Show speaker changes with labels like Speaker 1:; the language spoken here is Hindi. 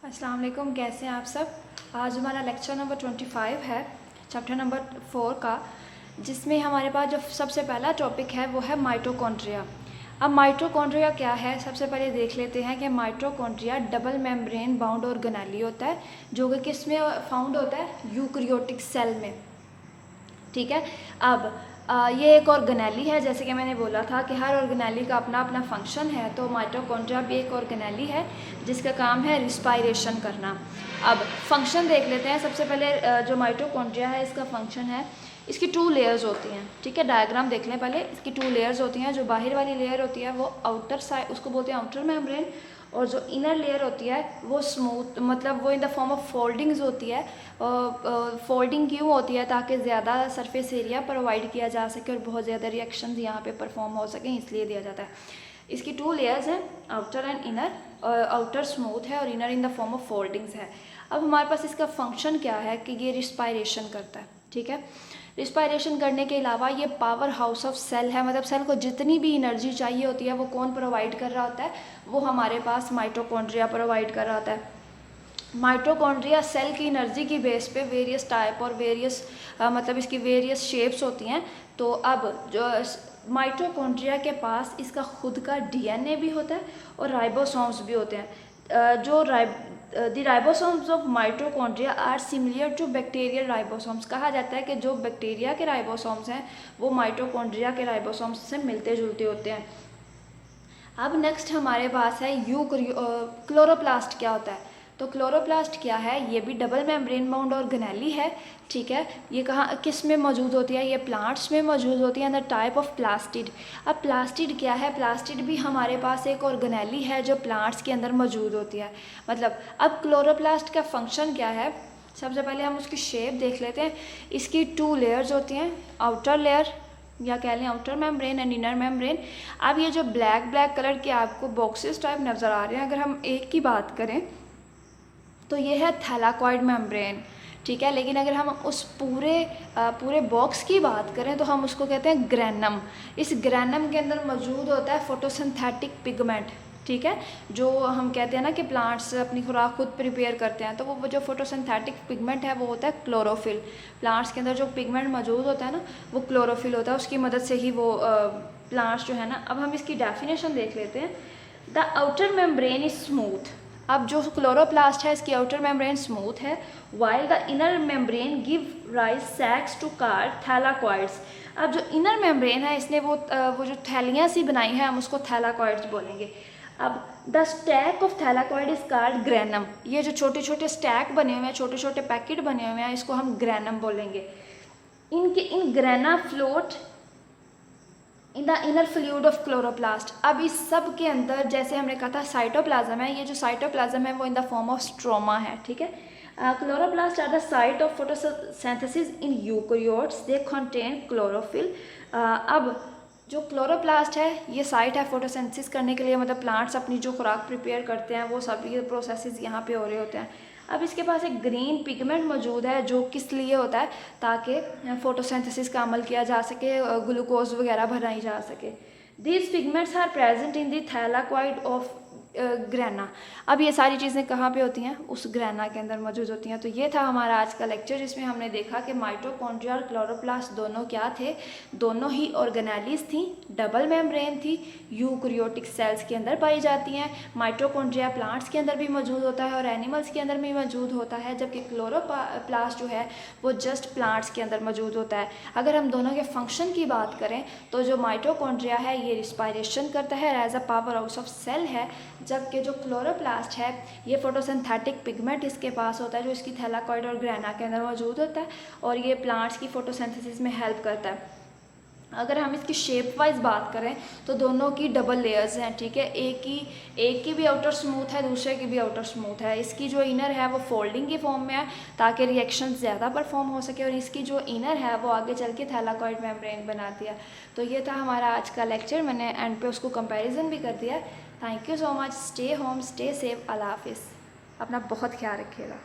Speaker 1: अस्सलाम वालेकुम, कैसे हैं आप सब। आज हमारा लेक्चर नंबर 25 है, चैप्टर नंबर 4 का, जिसमें हमारे पास जो सबसे पहला टॉपिक है वो है माइटोकॉन्ड्रिया। अब माइटोकॉन्ड्रिया क्या है, सबसे पहले देख लेते हैं कि mitochondria double membrane bound organelle होता है, जो कि किस में फाउंड होता है, यूकैरियोटिक सेल में। ठीक है। अब ये एक ऑर्गेनेली है, जैसे कि मैंने बोला था कि हर ऑर्गेनेली का अपना अपना फंक्शन है, तो माइटोकॉन्ड्रिया भी एक ऑर्गेनेली है जिसका काम है रिस्पायरेशन करना। अब फंक्शन देख लेते हैं। सबसे पहले जो माइटोकॉन्ड्रिया है इसका फंक्शन है, इसकी 2 लेयर्स होती हैं। ठीक है, डायग्राम देख लें पहले। इसकी 2 लेयर्स होती हैं। जो बाहर वाली लेयर होती है वो आउटर साइड, उसको बोलते हैं आउटर मेम्ब्रेन, और जो इनर लेयर होती है वो स्मूथ, मतलब वो in the form of foldings होती है। फोल्डिंग क्यों होती है, ताकि ज़्यादा सरफेस एरिया प्रोवाइड किया जा सके और बहुत ज़्यादा रिएक्शंस यहाँ पे परफॉर्म हो सकें, इसलिए दिया जाता है। इसकी 2 लेयर्स हैं, outer and inner. Outer smooth है और inner in the form of foldings है। अब हमारे पास इसका फंक्शन क्या है कि ये रिस्पायरेशन करता है। ठीक है, रिस्पायरेशन करने के अलावा ये पावर हाउस ऑफ सेल है, मतलब सेल को जितनी भी एनर्जी चाहिए होती है वो कौन प्रोवाइड कर रहा होता है, वो हमारे पास माइटोकॉन्ड्रिया प्रोवाइड कर रहा होता है। माइटोकॉन्ड्रिया सेल की एनर्जी की बेस पे वेरियस टाइप और वेरियस मतलब इसकी वेरियस शेप्स होती हैं। तो अब जो माइटोकॉन्ड्रिया के पास इसका खुद का डीएनए भी होता है और राइबोसोम्स भी होते हैं। जो the ribosomes of mitochondria are similar to bacterial ribosomes. कहा जाता है कि जो बैक्टीरिया के राइबोसोम्स हैं वो माइटोकॉन्ड्रिया के राइबोसोम्स से मिलते जुलते होते हैं। अब नेक्स्ट हमारे पास है क्लोरोप्लास्ट क्या होता है। तो क्लोरोप्लास्ट क्या है, ये भी डबल मेम्ब्रेन बाउंड ऑर्गेनेली है। ठीक है, ये कहाँ किस में मौजूद होती है, ये प्लांट्स में मौजूद होती है, द टाइप ऑफ प्लास्टिड। अब प्लास्टिड क्या है, प्लास्टिड भी हमारे पास एक ऑर्गेनेली है जो प्लांट्स के अंदर मौजूद होती है। मतलब अब क्लोरोप्लास्ट का फंक्शन क्या है, सबसे पहले हम उसकी शेप देख लेते हैं। इसकी 2 लेयर्स होती हैं, आउटर लेयर या कह लें outer membrane and inner membrane. अब ये जो ब्लैक कलर के आपको बॉक्सेस टाइप नज़र आ रहे हैं, अगर हम एक की बात करें तो ये है थैलाकॉइड मेम्ब्रेन। ठीक है, लेकिन अगर हम उस पूरे बॉक्स की बात करें तो हम उसको कहते हैं ग्रैनम। इस ग्रैनम के अंदर मौजूद होता है फोटोसिंथेटिक पिगमेंट। ठीक है, जो हम कहते हैं ना कि प्लांट्स अपनी खुराक खुद प्रिपेयर करते हैं, तो वो जो फोटोसिंथेटिक पिगमेंट है वो होता है क्लोरोफिल। प्लांट्स के अंदर जो पिगमेंट मौजूद होता है ना वो क्लोरोफिल होता है, उसकी मदद से ही वो प्लांट्स जो है ना। अब हम इसकी डेफिनेशन देख लेते हैं। The outer membrane is smooth. अब जो क्लोरोप्लास्ट है इसकी आउटर मेम्ब्रेन स्मूथ है, while the inner membrane give rise sacs to card thylakoids. अब जो इनर मेम्ब्रेन है इसने वो जो थैलियाँ सी बनाई है, हम उसको थैलाकॉइड्स बोलेंगे। अब the stack of thylakoid is called granum. ये जो छोटे छोटे स्टैक बने हुए हैं, छोटे छोटे पैकेट बने हुए हैं, इसको हम ग्रैनम बोलेंगे। In grana float in the inner fluid of chloroplast. अब इस सब के अंदर, जैसे हमने कहा था साइटोप्लाज्म है, ये जो साइटोप्लाज्म है वो in the form of stroma है। ठीक है, chloroplast are the site of photosynthesis in eukaryotes, they contain chlorophyll. अब जो क्लोरोप्लास्ट है ये साइट है फोटोसिंथेसिस करने के लिए, मतलब प्लांट्स अपनी जो खुराक प्रिपेयर करते हैं वो सभी प्रोसेसेस यहाँ पे हो रहे होते हैं। अब इसके पास एक ग्रीन पिगमेंट मौजूद है जो किस लिए होता है, ताकि फोटोसिंथेसिस का अमल किया जा सके, ग्लूकोज वगैरह बनाई जा सके। These pigments are present in the thylakoid of grana. अब ये सारी चीज़ें कहाँ पे होती हैं, उस ग्रैना के अंदर मौजूद होती हैं। तो ये था हमारा आज का लेक्चर, जिसमें हमने देखा कि माइटोकॉन्ड्रिया और क्लोरोप्लास्ट दोनों क्या थे, दोनों ही ऑर्गेनेलीज थी, डबल मेम्ब्रेन थी, यूकैरियोटिक सेल्स के अंदर पाई जाती हैं। माइटोकॉन्ड्रिया प्लांट्स के अंदर भी मौजूद होता है और एनिमल्स के अंदर भी मौजूद होता है, जबकि क्लोरोप्लास्ट जो है वो जस्ट प्लांट्स के अंदर मौजूद होता है। अगर हम दोनों के फंक्शन की बात करें तो जो माइटोकॉन्ड्रिया है ये रिस्पायरेशन करता है, as a power house of cell है, जबकि जो क्लोरोप्लास्ट है ये फोटोसिंथेटिक पिगमेंट इसके पास होता है जो इसकी थैलाकॉइड और ग्रैना के अंदर मौजूद होता है, और ये प्लांट्स की फोटोसिंथेसिस में हेल्प करता है। अगर हम इसकी शेप वाइज बात करें तो दोनों की डबल लेयर्स हैं। ठीक है, एक की भी आउटर स्मूथ है, दूसरे की भी आउटर स्मूथ है। इसकी जो इनर है वो फोल्डिंग की फॉर्म में है ताकि रिएक्शन ज़्यादा परफॉर्म हो सके, और इसकी जो इनर है वो आगे चल के थैलाकॉइड मेम्ब्रेन बनाती है। तो ये था हमारा आज का लेक्चर, मैंने एंड पे उसको कंपैरिजन भी कर दिया। Thank you so much, stay home, stay safe, अल्लाह हाफिज़, अपना बहुत ख्याल रखिएगा।